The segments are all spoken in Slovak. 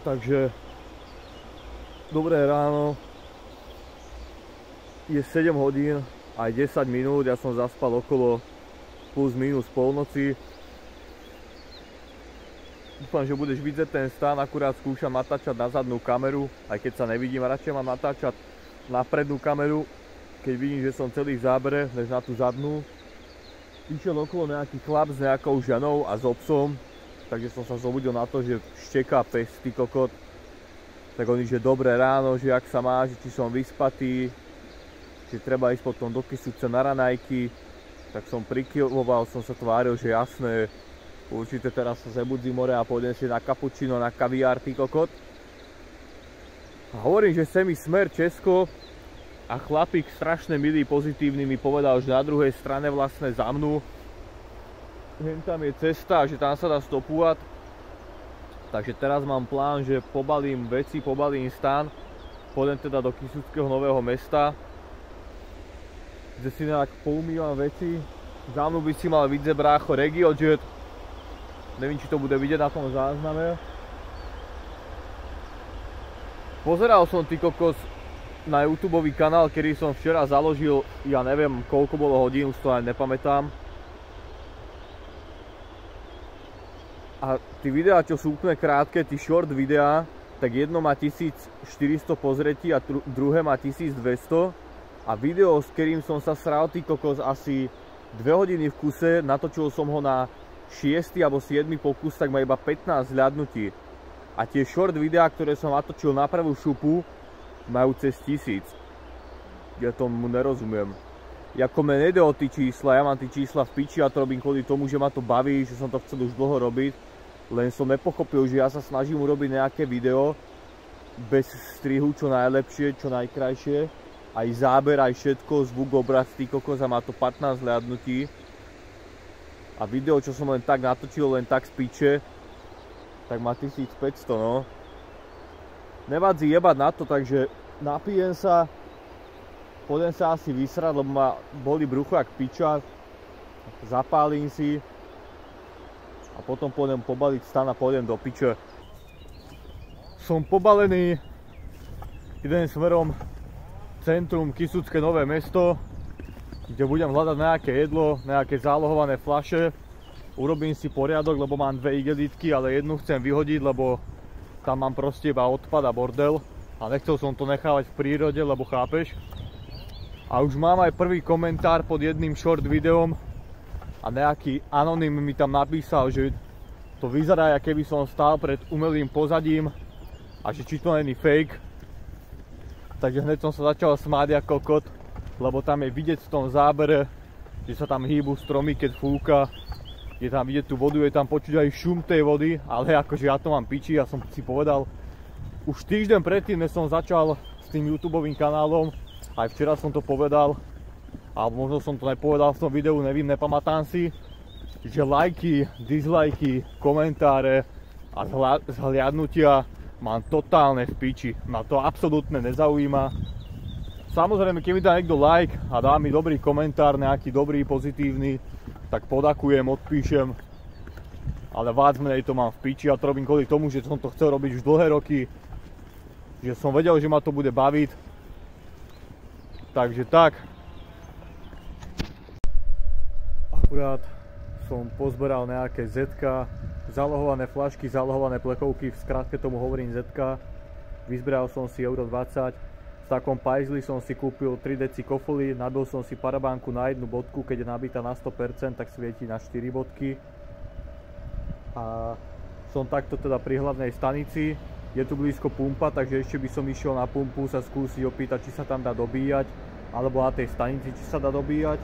Takže dobré ráno, je 7 hodín aj 10 minút, ja som zaspal okolo plus minus polnoci. Dúfam, že budeš vidieť ten stan, akurát skúšam natáčať na zadnú kameru, aj keď sa nevidím, radšej mám natáčať na prednú kameru, keď vidím, že som celý v zábere, než na tú zadnú. Išiel okolo nejaký chlap s nejakou ženou a s obsom, takže som sa zobudil na to, že šteká pes, ty kokot. Tak oni, že dobré ráno, že jak sa máš, či som vyspatý, že treba ísť potom do Kysuce na raňajky. Tak som prikyvoval, som sa tváril, že jasné, určite teraz sa zebudzím more a pôjdem si na kapučino, na kaviár, ty kokot. A hovorím, že sem mi smer Česko a chlapík strašne milý, pozitívny mi povedal, že na druhej strane vlastne za mnou tam je cesta, že tam sa dá stopúvať. Takže teraz mám plán, že pobalím veci, pobalím stan, pôjdem teda do Kysuckého Nového Mesta, kde si nejak poumývam veci. Za mnou by si mal vidieť brácho RegioJet, neviem, či to bude vidieť na tom zázname. Pozeral som, ty kokos, na YouTubeový kanál, ktorý som včera založil, ja neviem koľko bolo hodín, už to aj nepamätám. A tí videá, čo sú úplne krátke, tí short videá, tak jedno má 1400 pozretí a druhé má 1200. A video, s ktorým som sa sral, ty kokos, asi 2 hodiny v kuse, natočil som ho na 6. alebo 7. pokus, tak má iba 15 hľadnutí. A tie short videá, ktoré som natočil na prvú šupu, majú cez 1000. Ja tomu nerozumiem. Jako mne nejde o tí čísla, ja mám tí čísla v piči a to robím kvôli tomu, že ma to baví, že som to chcel už dlho robiť. Len som nepochopil, že ja sa snažím urobiť nejaké video bez strihu, čo najlepšie, čo najkrajšie. Aj záber, aj všetko, zvuk, obraz, ty kokos, a má to 15 hľadnutí. A video, čo som len tak natočil, len tak z piče, tak má 1500, no. Nevadí jebať na to, takže napijem sa, pôjdem sa asi vysrať, lebo ma boli brucho jak piča, zapálim si a potom pôjdem pobaliť stan a pôjdem do piče. Som pobalený, idem smerom centrum Kysucké Nové Mesto, kde budem hľadať nejaké jedlo, nejaké zálohované fľaše. Urobím si poriadok, lebo mám 2 igelitky, ale jednu chcem vyhodiť, lebo tam mám proste iba odpad a bordel. A nechcel som to nechávať v prírode, lebo chápeš. A už mám aj prvý komentár pod jedným short videom. A nejaký anonym mi tam napísal, že to vyzerá, ako keby som stál pred umelým pozadím. A že či to není fake. Takže hneď som sa začal smáť ako kokot, lebo tam je vidieť v tom zábere, že sa tam hýbu stromy, keď fúka. Je tam vidieť tú vodu, je tam počuť aj šum tej vody, ale akože ja to mám piči, ja som si povedal už týždeň predtým, než som začal s tým YouTubeovým kanálom, aj včera som to povedal, alebo možno som to nepovedal v tom videu, neviem, nepamätám si, že lajky, dislajky, komentáre a zhliadnutia mám totálne v piči, ma to absolútne nezaujíma. Samozrejme, keď mi dá niekto like a dá mi dobrý komentár, nejaký dobrý, pozitívny, tak podakujem, odpíšem, ale viac menej to mám v piči a to robím kvôli tomu, že som to chcel robiť už dlhé roky, že som vedel, že ma to bude baviť, takže tak. Akurát som pozberal nejaké ZK, zálohované fľašky, zálohované plechovky, v skratke tomu hovorím ZK. Vyzberal som si euro 20, v takom pajzli som si kúpil 3 deci kofoly, nabil som si parabánku na jednu bodku, keď je nabitá na 100%, tak svieti na 4 bodky. A som takto teda pri hlavnej stanici, je tu blízko pumpa, takže ešte by som išiel na pumpu sa skúsiť opýtať, či sa tam dá dobíjať, alebo na tej stanici, či sa dá dobíjať.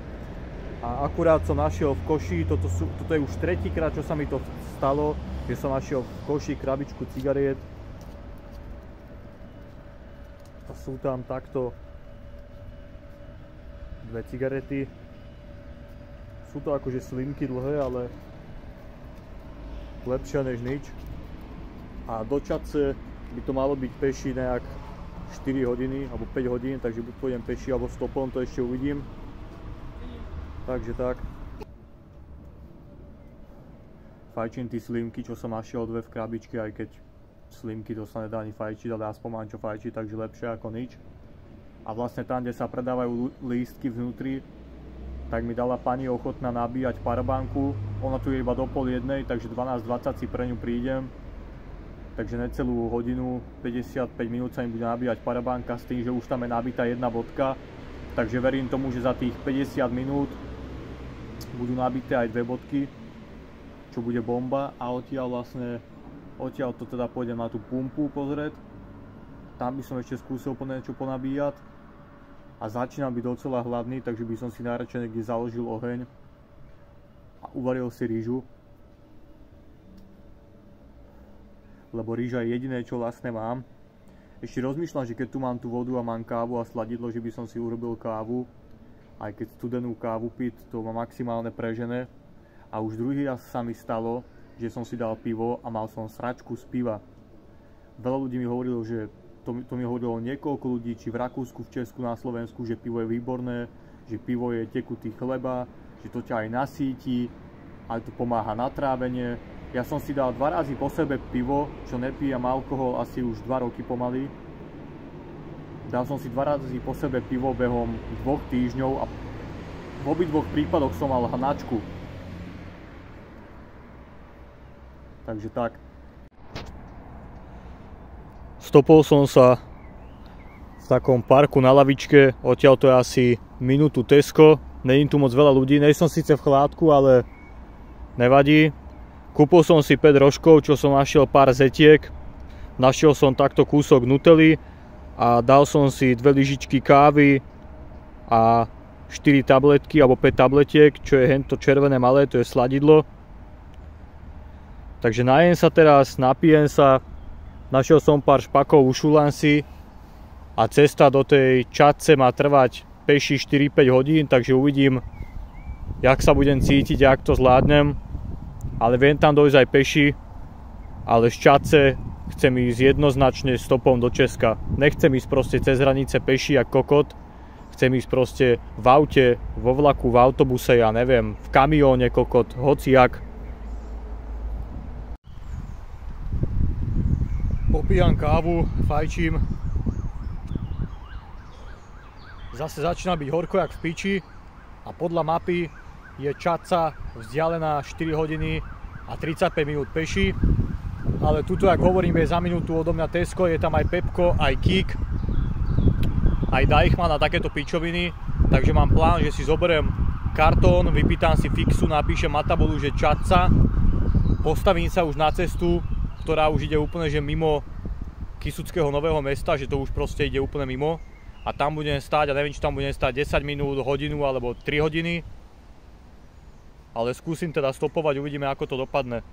A akurát som našiel v koši, toto je už tretíkrát, čo sa mi to stalo, že som našiel v koši krabičku cigariet. A sú tam takto 2 cigarety. Sú to akože slimky dlhé, ale lepšie než nič. A do Čadce by to malo byť peši nejak 4 hodiny alebo 5 hodín, takže buď pôjdem peši alebo stopom, to ešte uvidím. Takže tak. Fajčím tí slimky, čo som našiel 2 v krabičke, aj keď slimky, to sa nedá ani fajčiť, ale aspoň mám čo fajčiť, takže lepšie ako nič. A vlastne tam, kde sa predávajú lístky vnútri, tak mi dala pani ochotná nabíjať parabanku. Ona tu je iba do 12:30, takže 12:20 si pre ňu prídem. Takže necelú hodinu, 55 minút sa mi bude nabíjať parabanka s tým, že už tam je nabitá jedna bodka. Takže verím tomu, že za tých 50 minút budú nabité aj 2 bodky, čo bude bomba. A odtiaľ to teda pôjdem na tú pumpu pozrieť. Tam by som ešte skúsil niečo ponabíjať. A začínam byť docela hladný, takže by som si najradšej niekde založil oheň a uvaril si rýžu. Lebo rýža je jediné, čo vlastne mám. Ešte rozmýšľam, že keď tu mám tú vodu a mám kávu a sladidlo, že by som si urobil kávu. Aj keď studenú kávu piť, to má maximálne prežené. A už druhý raz sa mi stalo, že som si dal pivo a mal som sračku z piva. Veľa ľudí mi hovorilo, že to mi hovorilo niekoľko ľudí, či v Rakúsku, v Česku, na Slovensku, že pivo je výborné, že pivo je tekutý chleba, že to ťa aj nasíti, aj to pomáha na trávenie. Ja som si dal 2 razy po sebe pivo, čo nepijem alkohol asi už 2 roky pomaly. Dal som si 2 razy po sebe pivo behom 2 týždňov a v obidvoch prípadoch som mal hnačku. Takže tak. Stopol som sa v takom parku na lavičke, odtiaľ to je asi minútu Tesco, není tu moc veľa ľudí, nejsem síce v chládku, ale nevadí. Kúpil som si 5 rožkov, čo som našiel pár zetiek, našiel som takto kúsok Nutelly a dal som si 2 lyžičky kávy a 4 tabletky alebo 5 tabletiek, čo je hento červené malé, to je sladidlo. Takže najem sa teraz, napijem sa. Našiel som pár špakov, ušúlam si a cesta do tej Čadce má trvať peši 4-5 hodín, takže uvidím, jak sa budem cítiť, jak to zvládnem. Ale viem tam dojsť aj peši, ale z Čadce chcem ísť jednoznačne stopom do Česka. Nechcem ísť proste cez hranice peši jak kokot, chcem ísť proste v aute, vo vlaku, v autobuse, ja neviem, v kamióne kokot, hociak. Popíjam kávu, fajčím. Zase začína byť horko jak v piči a podľa mapy je Čadca vzdialená 4 hodiny a 35 minút peši. Ale tuto, jak hovorím, je za minútu odo mňa Tesco, je tam aj Pepko, aj Kik, aj Deichmann a takéto pičoviny. Takže mám plán, že si zoberiem kartón, vypýtam si fixu, napíšem na tabulu, že Čadca, postavím sa už na cestu, ktorá už ide úplne že mimo Kysuckého Nového Mesta, že to už proste ide úplne mimo. A tam budem stáť, a neviem, či tam budem stáť 10 minút, hodinu alebo 3 hodiny. Ale skúsim teda stopovať, uvidíme, ako to dopadne.